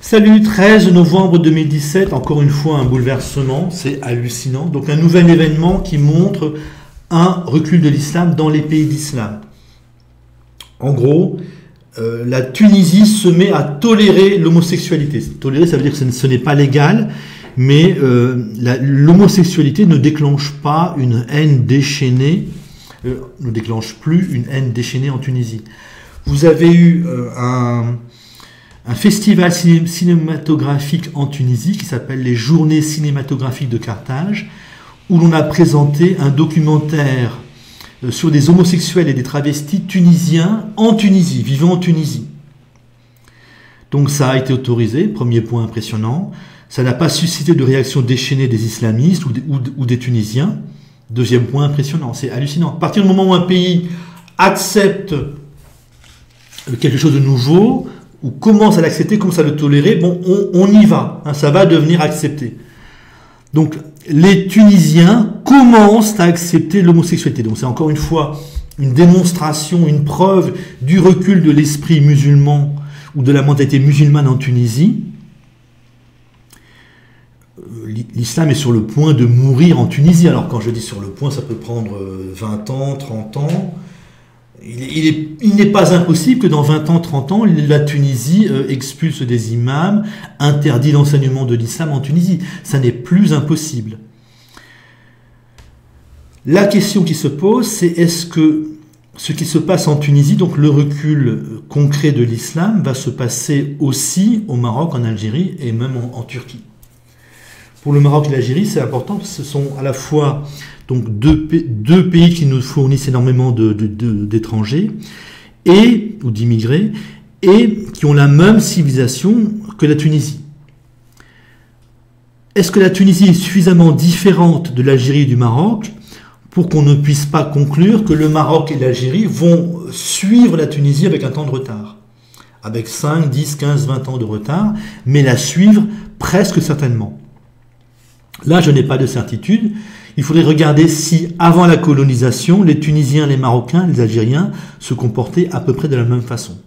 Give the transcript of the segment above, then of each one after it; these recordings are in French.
Salut, 13 novembre 2017, encore une fois un bouleversement, c'est hallucinant. Donc un nouvel événement qui montre un recul de l'islam dans les pays d'islam. En gros, la Tunisie se met à tolérer l'homosexualité. Tolérer, ça veut dire que ce n'est pas légal, mais l'homosexualité ne déclenche pas une haine déchaînée, ne déclenche plus une haine déchaînée en Tunisie. Vous avez eu un festival cinématographique en Tunisie qui s'appelle les Journées cinématographiques de Carthage, où l'on a présenté un documentaire sur des homosexuels et des travestis tunisiens en Tunisie, vivant en Tunisie. Donc ça a été autorisé, premier point impressionnant. Ça n'a pas suscité de réaction déchaînée des islamistes ou des Tunisiens. Deuxième point impressionnant, c'est hallucinant. À partir du moment où un pays accepte quelque chose de nouveau, ou commence à l'accepter, commence à le tolérer, bon, on y va, hein, ça va devenir accepté. Donc, les Tunisiens commencent à accepter l'homosexualité. Donc, c'est encore une fois une démonstration, une preuve du recul de l'esprit musulman ou de la mentalité musulmane en Tunisie. L'islam est sur le point de mourir en Tunisie. Alors, quand je dis sur le point, ça peut prendre 20 ans, 30 ans. Il n'est pas impossible que dans 20 ans, 30 ans, la Tunisie expulse des imams, interdit l'enseignement de l'islam en Tunisie. Ça n'est plus impossible. La question qui se pose, c'est est-ce que ce qui se passe en Tunisie, donc le recul concret de l'islam, va se passer aussi au Maroc, en Algérie et même en Turquie. Pour le Maroc et l'Algérie, c'est important parce que ce sont à la fois donc deux pays qui nous fournissent énormément d'étrangers ou d'immigrés et qui ont la même civilisation que la Tunisie. Est-ce que la Tunisie est suffisamment différente de l'Algérie et du Maroc pour qu'on ne puisse pas conclure que le Maroc et l'Algérie vont suivre la Tunisie avec un temps de retard, avec 5, 10, 15, 20 ans de retard, mais la suivre presque certainement? Là, je n'ai pas de certitude. Il faudrait regarder si, avant la colonisation, les Tunisiens, les Marocains, les Algériens se comportaient à peu près de la même façon.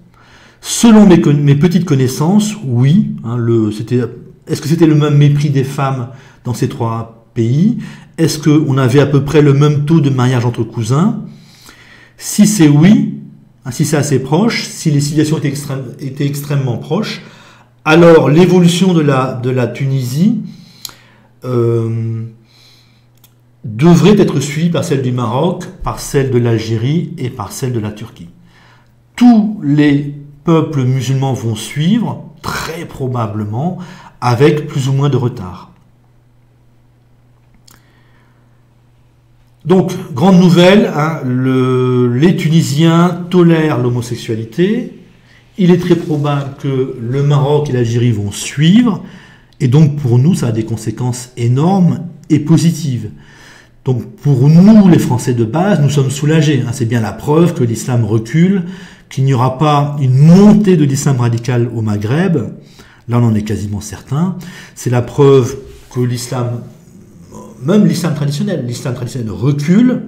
Selon mes petites connaissances, oui. Hein, est-ce que c'était le même mépris des femmes dans ces trois pays? Est-ce qu'on avait à peu près le même taux de mariage entre cousins? Si c'est oui, si c'est assez proche, si les civilisations étaient extrêmement proches, alors l'évolution de la Tunisie devrait être suivie par celle du Maroc, par celle de l'Algérie et par celle de la Turquie. Tous les peuples musulmans vont suivre, très probablement, avec plus ou moins de retard. Donc, grande nouvelle, hein, les Tunisiens tolèrent l'homosexualité. Il est très probable que le Maroc et l'Algérie vont suivre. Et donc pour nous, ça a des conséquences énormes et positives. Donc pour nous, les Français de base, nous sommes soulagés. C'est bien la preuve que l'islam recule, qu'il n'y aura pas une montée de l'islam radical au Maghreb. Là, on en est quasiment certain. C'est la preuve que l'islam, même l'islam traditionnel recule,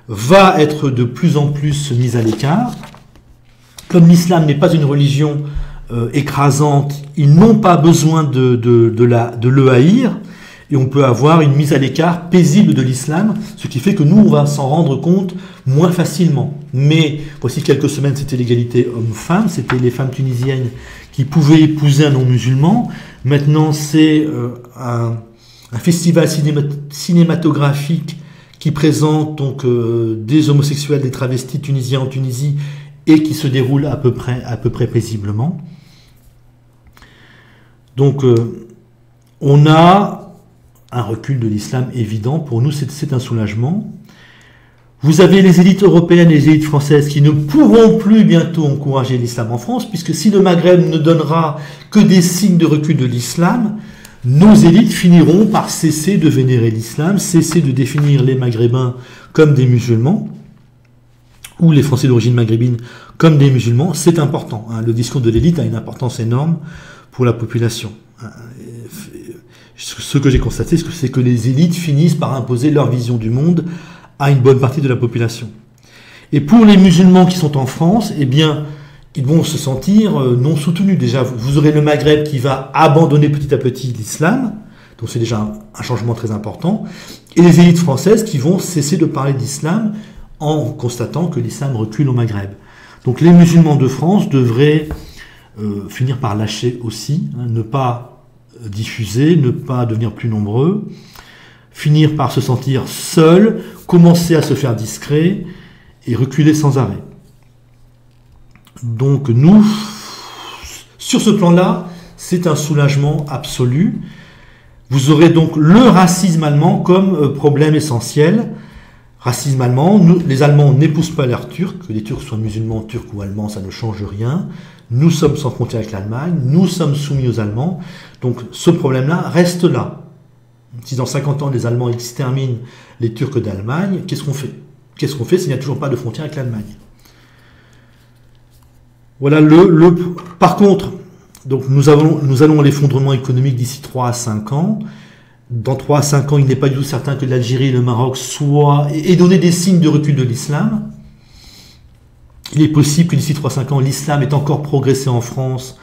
va être de plus en plus mis à l'écart. Comme l'islam n'est pas une religion écrasante, ils n'ont pas besoin de le haïr, et on peut avoir une mise à l'écart paisible de l'islam, ce qui fait que nous, on va s'en rendre compte moins facilement. Mais voici quelques semaines, c'était l'égalité homme-femme, c'était les femmes tunisiennes qui pouvaient épouser un non-musulman. Maintenant, c'est un festival cinématographique qui présente donc des homosexuels, des travestis tunisiens en Tunisie, et qui se déroule à peu près paisiblement. Donc, on a un recul de l'islam évident. Pour nous, c'est un soulagement. Vous avez les élites européennes et les élites françaises qui ne pourront plus bientôt encourager l'islam en France, puisque si le Maghreb ne donnera que des signes de recul de l'islam, nos élites finiront par cesser de vénérer l'islam, cesser de définir les Maghrébins comme des musulmans, ou les Français d'origine maghrébine comme des musulmans. C'est important. Le discours de l'élite a une importance énorme pour la population. Ce que j'ai constaté, c'est que les élites finissent par imposer leur vision du monde à une bonne partie de la population. Et pour les musulmans qui sont en France, eh bien, ils vont se sentir non soutenus. Déjà, vous aurez le Maghreb qui va abandonner petit à petit l'islam, donc c'est déjà un changement très important, et les élites françaises qui vont cesser de parler d'islam en constatant que l'islam recule au Maghreb. Donc les musulmans de France devraient finir par lâcher aussi, ne pas diffuser, ne pas devenir plus nombreux, finir par se sentir seuls, commencer à se faire discret et reculer sans arrêt. Donc nous, sur ce plan-là, c'est un soulagement absolu. Vous aurez donc le racisme allemand comme problème essentiel. Racisme allemand, les Allemands n'épousent pas leurs Turcs, que les Turcs soient musulmans, turcs ou allemands, ça ne change rien. Nous sommes sans frontière avec l'Allemagne, nous sommes soumis aux Allemands, donc ce problème-là reste là. Si dans 50 ans les Allemands exterminent les Turcs d'Allemagne, qu'est-ce qu'on fait? Qu'est-ce qu'on fait s'il n'y a toujours pas de frontière avec l'Allemagne? Voilà par contre, donc nous allons à l'effondrement économique d'ici 3 à 5 ans. Dans 3 à 5 ans, il n'est pas du tout certain que l'Algérie et le Maroc aient donné des signes de recul de l'islam. Il est possible que d'ici 3 à 5 ans, l'islam ait encore progressé en France,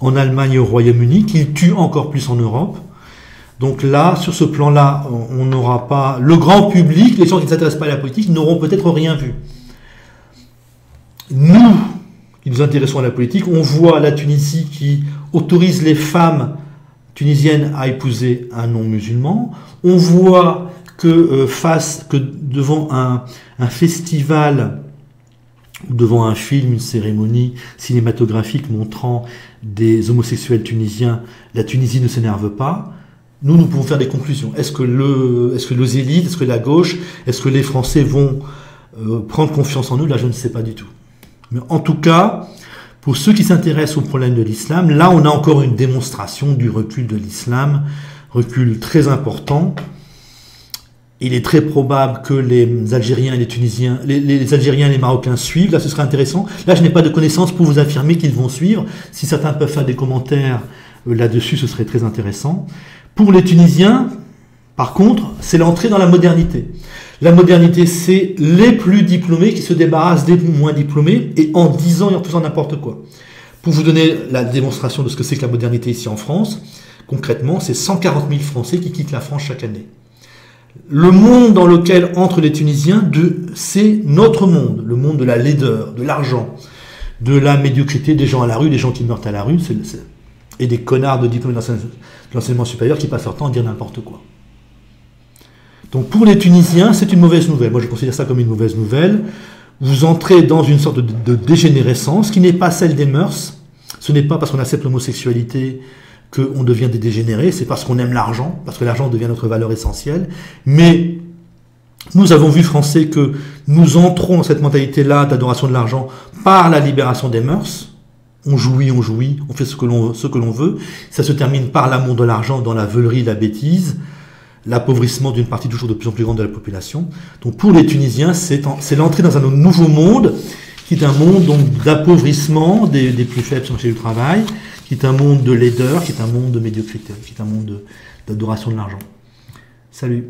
en Allemagne et au Royaume-Uni, qu'il tue encore plus en Europe. Donc là, sur ce plan-là, on n'aura pas... Le grand public, les gens qui ne s'intéressent pas à la politique, n'auront peut-être rien vu. Nous, qui nous intéressons à la politique, on voit la Tunisie qui autorise les femmes tunisiennes à épouser un non-musulman. On voit que devant un festival, devant un film, une cérémonie cinématographique montrant des homosexuels tunisiens, la Tunisie ne s'énerve pas. Nous pouvons faire des conclusions. Est-ce que les élites, est-ce que la gauche, est-ce que les Français vont prendre confiance en nous? Là, je ne sais pas du tout. Mais en tout cas, pour ceux qui s'intéressent au problème de l'islam, là, on a encore une démonstration du recul de l'islam, recul très important. Il est très probable que les Algériens et les Tunisiens, les Algériens et les Marocains suivent. Là, ce serait intéressant. Là, je n'ai pas de connaissances pour vous affirmer qu'ils vont suivre. Si certains peuvent faire des commentaires là-dessus, ce serait très intéressant. Pour les Tunisiens, par contre, c'est l'entrée dans la modernité. La modernité, c'est les plus diplômés qui se débarrassent des moins diplômés et en 10 ans et en faisant n'importe quoi. Pour vous donner la démonstration de ce que c'est que la modernité ici en France, concrètement, c'est 140 000 Français qui quittent la France chaque année. Le monde dans lequel entrent les Tunisiens, c'est notre monde, le monde de la laideur, de l'argent, de la médiocrité, des gens à la rue, des gens qui meurent à la rue, et des connards de diplômés de l'enseignement supérieur qui passent leur temps à dire n'importe quoi. Donc pour les Tunisiens, c'est une mauvaise nouvelle. Moi, je considère ça comme une mauvaise nouvelle. Vous entrez dans une sorte de dégénérescence qui n'est pas celle des mœurs. Ce n'est pas parce qu'on accepte l'homosexualité qu'on devient des dégénérés, c'est parce qu'on aime l'argent, parce que l'argent devient notre valeur essentielle. Mais nous avons vu, Français, que nous entrons dans cette mentalité-là d'adoration de l'argent par la libération des mœurs. On jouit, on fait ce que l'on veut. Ça se termine par l'amour de l'argent dans la veulerie, la bêtise, l'appauvrissement d'une partie toujours de plus en plus grande de la population. Donc pour les Tunisiens, c'est l'entrée dans un nouveau monde, qui est un monde d'appauvrissement des plus faibles sur le marché du travail, qui est un monde de laideur, qui est un monde de médiocrité, qui est un monde d'adoration de l'argent. Salut.